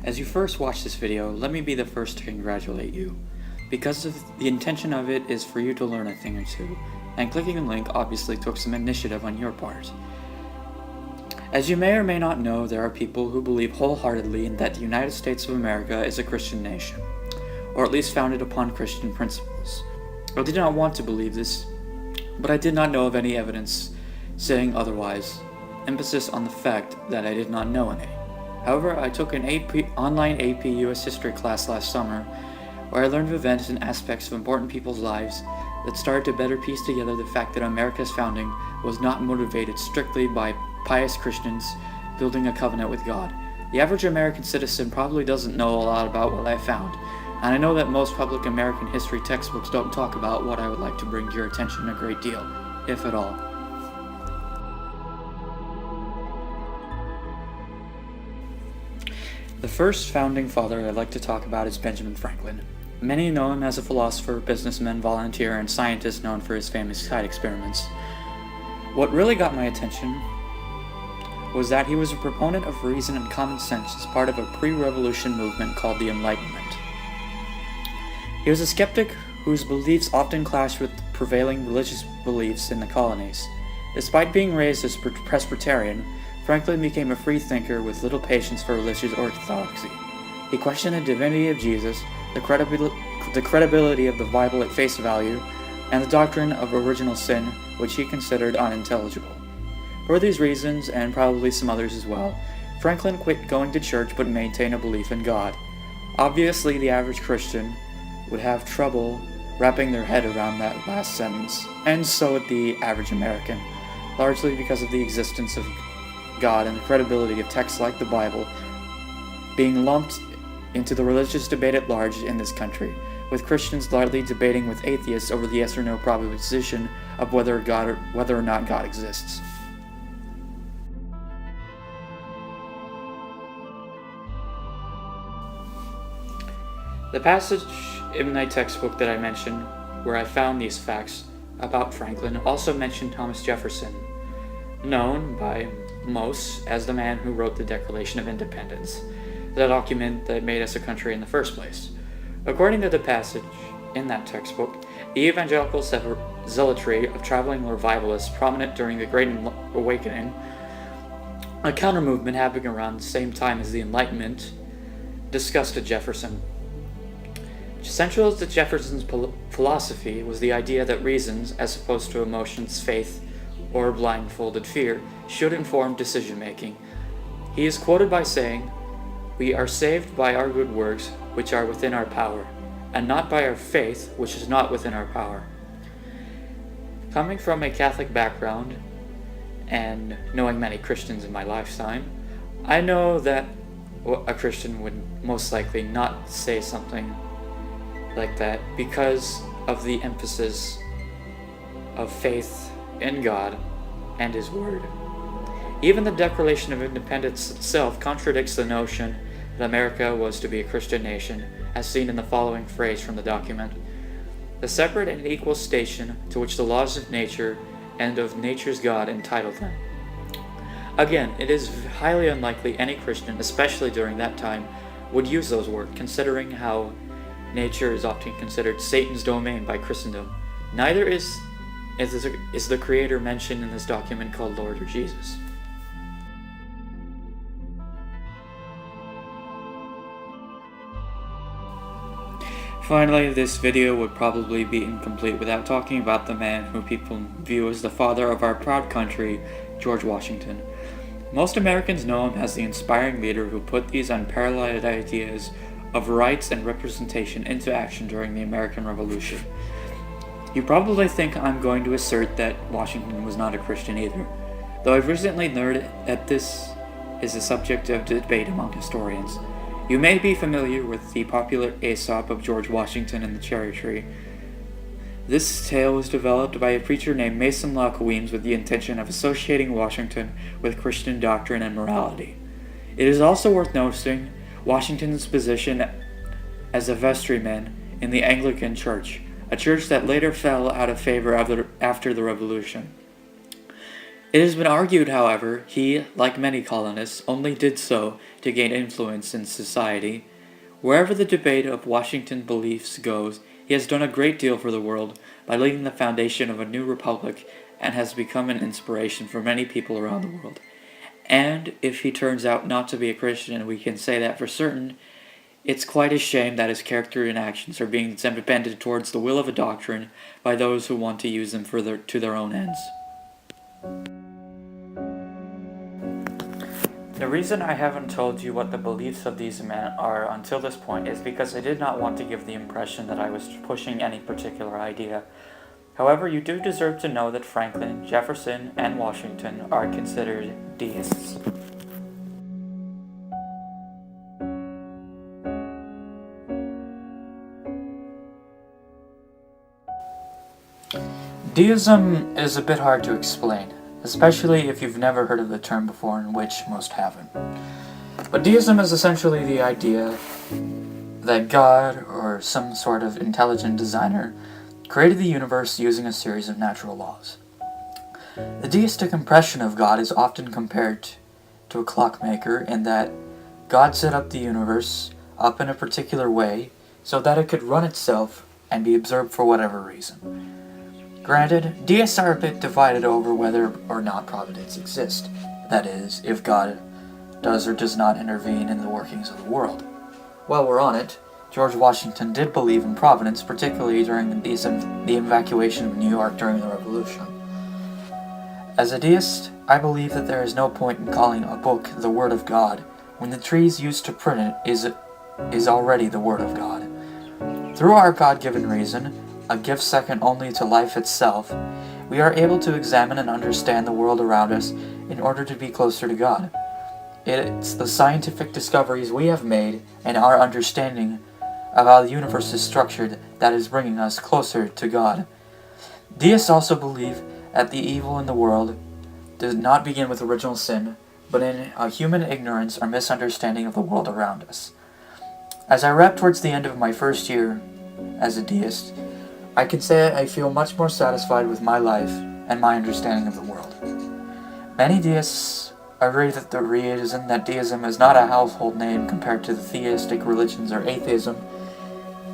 As you first watch this video, let me be the first to congratulate you. Because of the intention of it is for you to learn a thing or two, and clicking the link obviously took some initiative on your part. As you may or may not know, there are people who believe wholeheartedly that the United States of America is a Christian nation, or at least founded upon Christian principles. I did not want to believe this, but I did not know of any evidence saying otherwise, emphasis on the fact that I did not know any. However, I took an online AP US History class last summer, where I learned of events and aspects of important people's lives that started to better piece together the fact that America's founding was not motivated strictly by pious Christians building a covenant with God. The average American citizen probably doesn't know a lot about what I found, and I know that most public American history textbooks don't talk about what I would like to bring to your attention a great deal, if at all. The first founding father I'd like to talk about is Benjamin Franklin. Many know him as a philosopher, businessman, volunteer, and scientist known for his famous kite experiments. What really got my attention was that he was a proponent of reason and common sense as part of a pre-revolution movement called the Enlightenment. He was a skeptic whose beliefs often clashed with prevailing religious beliefs in the colonies. Despite being raised as Presbyterian, Franklin became a free thinker with little patience for religious orthodoxy. He questioned the divinity of Jesus, the credibility of the Bible at face value, and the doctrine of original sin, which he considered unintelligible. For these reasons, and probably some others as well, Franklin quit going to church but maintained a belief in God. Obviously, the average Christian would have trouble wrapping their head around that last sentence, and so would the average American, largely because of the existence of God and the credibility of texts like the Bible being lumped into the religious debate at large in this country, with Christians largely debating with atheists over the yes or no proposition of whether or not God exists. The passage in my textbook that I mentioned, where I found these facts about Franklin, also mentioned Thomas Jefferson, known by most as the man who wrote the Declaration of Independence, the document that made us a country in the first place. According to the passage in that textbook, the evangelical zealotry of traveling revivalists prominent during the Great Awakening, a counter-movement happening around the same time as the Enlightenment, disgusted Jefferson. Central to Jefferson's philosophy was the idea that reasons, as opposed to emotions, faith, or blindfolded fear, should inform decision-making. He is quoted by saying, "We are saved by our good works, which are within our power, and not by our faith, which is not within our power." Coming from a Catholic background, and knowing many Christians in my lifetime, I know that a Christian would most likely not say something like that because of the emphasis of faith in God and His Word. Even the Declaration of Independence itself contradicts the notion that America was to be a Christian nation, as seen in the following phrase from the document: "The separate and equal station to which the laws of nature and of nature's God entitle them." Again, it is highly unlikely any Christian, especially during that time, would use those words, considering how nature is often considered Satan's domain by Christendom. Neither is the Creator mentioned in this document called Lord or Jesus. Finally, this video would probably be incomplete without talking about the man who people view as the father of our proud country, George Washington. Most Americans know him as the inspiring leader who put these unparalleled ideas of rights and representation into action during the American Revolution. You probably think I'm going to assert that Washington was not a Christian either, though I've recently learned that this is a subject of debate among historians. You may be familiar with the popular Aesop of George Washington and the Cherry Tree. This tale was developed by a preacher named Mason Locke Weems with the intention of associating Washington with Christian doctrine and morality. It is also worth noticing Washington's position as a vestryman in the Anglican Church, a church that later fell out of favor after the Revolution. It has been argued, however, he, like many colonists, only did so to to gain influence in society. Wherever the debate of Washington beliefs goes, he has done a great deal for the world by laying the foundation of a new republic and has become an inspiration for many people around the world. And if he turns out not to be a Christian, and we can say that for certain, it's quite a shame that his character and actions are being bended towards the will of a doctrine by those who want to use them to their own ends. The reason I haven't told you what the beliefs of these men are until this point is because I did not want to give the impression that I was pushing any particular idea. However, you do deserve to know that Franklin, Jefferson, and Washington are considered Deists. Deism is a bit hard to explain, especially if you've never heard of the term before, in which most haven't. But deism is essentially the idea that God, or some sort of intelligent designer, created the universe using a series of natural laws. The deistic impression of God is often compared to a clockmaker in that God set up the universe up in a particular way so that it could run itself and be observed for whatever reason. Granted, deists are a bit divided over whether or not providence exists. That is, if God does or does not intervene in the workings of the world. While we're on it, George Washington did believe in providence, particularly during the evacuation of New York during the Revolution. As a deist, I believe that there is no point in calling a book the Word of God when the trees used to print it is already the Word of God. Through our God-given reason, a gift second only to life itself, we are able to examine and understand the world around us in order to be closer to God. It's the scientific discoveries we have made and our understanding of how the universe is structured that is bringing us closer to God. Deists also believe that the evil in the world does not begin with original sin, but in a human ignorance or misunderstanding of the world around us. As I wrap towards the end of my first year as a deist, I can say I feel much more satisfied with my life and my understanding of the world. Many deists agree that the reason that deism is not a household name compared to the theistic religions or atheism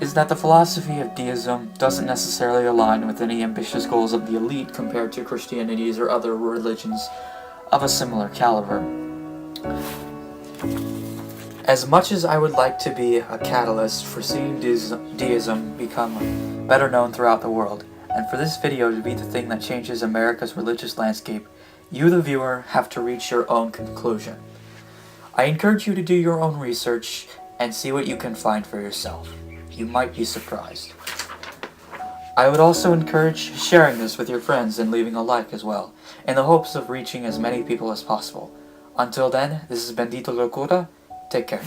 is that the philosophy of deism doesn't necessarily align with any ambitious goals of the elite compared to Christianity's or other religions of a similar caliber. As much as I would like to be a catalyst for seeing deism become better known throughout the world, and for this video to be the thing that changes America's religious landscape, you, the viewer, have to reach your own conclusion. I encourage you to do your own research and see what you can find for yourself. You might be surprised. I would also encourage sharing this with your friends and leaving a like as well, in the hopes of reaching as many people as possible. Until then, this is Bendito Locura. Take care.